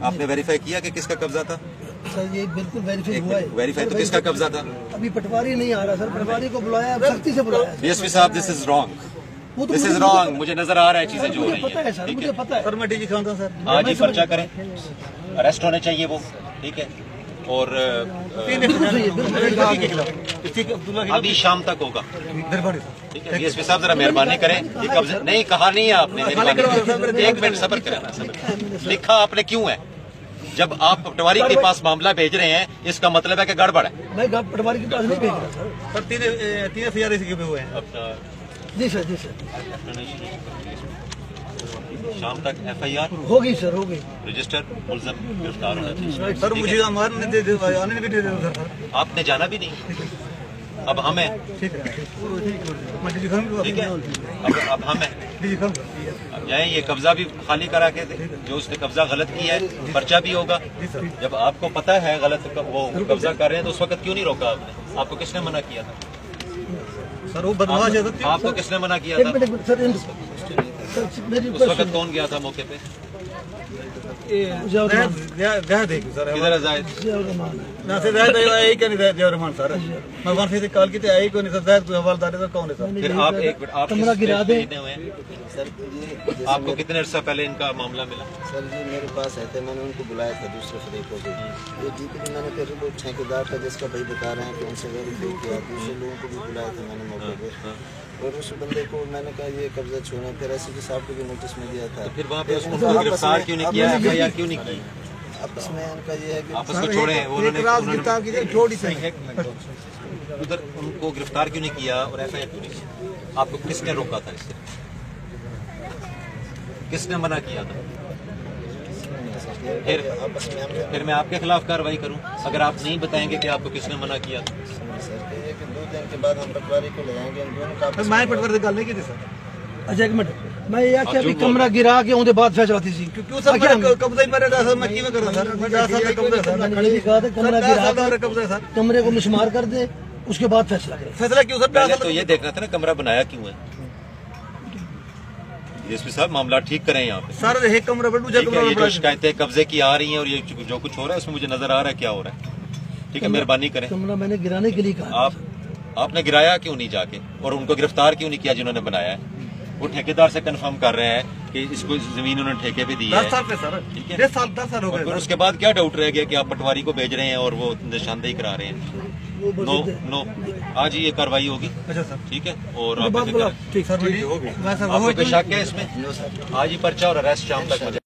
آپ نے ویریفائی کیا کہ کس کا قبضہ تھا؟ سر یہ بالکل ویریفائی ہوا ہے. ویریفائی تو کس کا قبضہ تھا؟ ابھی پٹواری نہیں آ رہا سر, پٹواری کو بلایا, سختی سے بلایا. ڈی ایس پی صاحب دس is wrong, this is wrong. مجھے نظر آ رہا ہے چیزیں جو ہو رہی پتہ ہے سر, مجھے پتہ ہے سر. میں ڈی جی خان سر آج ہی پرچہ کریں, اریسٹ ہونے چاہیے وہ, ٹھیک ہے, اور ابھی شام تک ہوگا. ٹھیک ہے ڈی ایس پی صاحب ذرا مہربانی کریں, یہ قبضہ نہیں کہا نہیں ہے آپ نے, ایک منٹ صبر کریں. لکھا آپ نے کیوں ہے؟ جب آپ پٹواری کے پاس معاملہ بھیج رہے ہیں اس کا مطلب ہے کہ گڑبڑ ہے. میں پٹواری کے پاس نہیں بھیج رہا سر. 3 FIR کے ہوئے ہیں. جی سر, جی سر. شام تک FIR ہوگی سر, ہوگی. رجسٹر, ملزم گرفتار ہونا چاہیے. سر مجھے آنے بھی دے دیں سر. آپ نے جانا بھی نہیں, اب ہم ہیں. ٹھیک ہے, اب ہم ہیں. اب جائیں, یہ قبضہ بھی خالی کرا کے جو اس نے قبضہ غلط کیا ہے, پرچہ بھی ہوگا. جب آپ کو پتا ہے غلط وہ قبضہ کر رہے ہیں تو اس وقت کیوں نہیں روکا آپ نے؟ آپ کو کس نے منع کیا تھا؟ سر وہ بدماش ہے. آپ کو کس نے منع کیا تھا؟ اس وقت کون گیا تھا موقع پہ؟ ادھر ہے زاہد. کال کی آئی کو نہیں سر. زاہد کوئی حوالدار ہے سر, کون ہے سر؟ پھر آپ ایک منٹ, آپ کمرہ گرا دیں. آپ کو کتنے عرصہ پہلے ان کا معاملہ ملا؟ سر جی میرے پاس آئے تھے, میں نے ان کو بلایا تھا دوسرے فریق کو بھی. یہ جی پی میں نے پھر وہ ٹھیکیدار تھا جس کا بھائی بتا رہے ہیں کہ ان سے ویریفائی کیا, دوسرے لوگوں کو بھی بلایا تھا میں نے موقع پہ, اور اس بندے کو میں نے کہا یہ قبضہ چھوڑیں. پھر ایس پی صاحب کو بھی نوٹس میں دیا تھا. پھر وہاں پہ اس کو گرفتار کیوں نہیں کیا, FIR کیوں نہیں کی؟ آپس میں ان کا یہ ہے کہ آپس کو چھوڑیں, ادھر ان کو گرفتار کیوں نہیں کیا اور FIR کیوں نہیں کیا؟ آپ کو کس نے روکا تھا اس سے؟ کس نے منع کیا تھا؟ پھر میں آپ کے خلاف کارروائی کروں اگر آپ نہیں بتائیں گے کہ آپ کو کس نے منع کیا تھا. سر یہ کہ 2 دن کے بعد ہم پٹواری کو لے آئیں گے. ان دونوں کا میں پٹواری سے گل نہیں کی تھی سر. اچھا ایک منٹ, میں یہ آخیا بھی کمرہ گرا کے اندر بعد فیصلہ تھی سی. کیوں سر قبضہ ہی میرے سر میں کیوں کروں سر؟ کمرہ گرا سر, کمرے کو مسمار کر دے, اس کے بعد فیصلہ کرے. فیصلہ کیوں سر؟ پہلے تو یہ دیکھنا تھا نا کمرہ بنایا کیوں ہے. ڈی ایس پی صاحب معاملہ ٹھیک کریں یہاں پہ. سر ایک کمرہ پر دوسرا کمرہ یہ جو شکایتیں قبضے کی آ رہی ہیں اور یہ جو کچھ ہو رہا ہے اس میں مجھے نظر آ رہا ہے کیا ہو رہا ہے. ٹھیک ہے, مہربانی کریں. کمرہ میں نے گرانے کے لیے کہا. آپ نے گرایا کیوں نہیں جا کے, اور ان کو گرفتار کیوں نہیں کیا جنہوں نے بنایا ہے؟ وہ ٹھیکیدار سے کنفرم کر رہے ہیں کہ اس کو زمین انہوں نے ٹھیکے پہ دی ہے. 10 سال پہ سر. ٹھیک ہے, 10 سال ہو گئے. پھر اس کے بعد کیا ڈاؤٹ رہ گیا کہ آپ پٹواری کو بھیج رہے ہیں اور وہ نشاندہی کرا رہے ہیں؟ نو, آج ہی یہ کاروائی ہوگی. اچھا سر, ٹھیک ہے, اور آپ ٹھیک سر. آپ کو کوئی شک ہے اس میں؟ آج ہی پرچہ اور اریسٹ شام تک.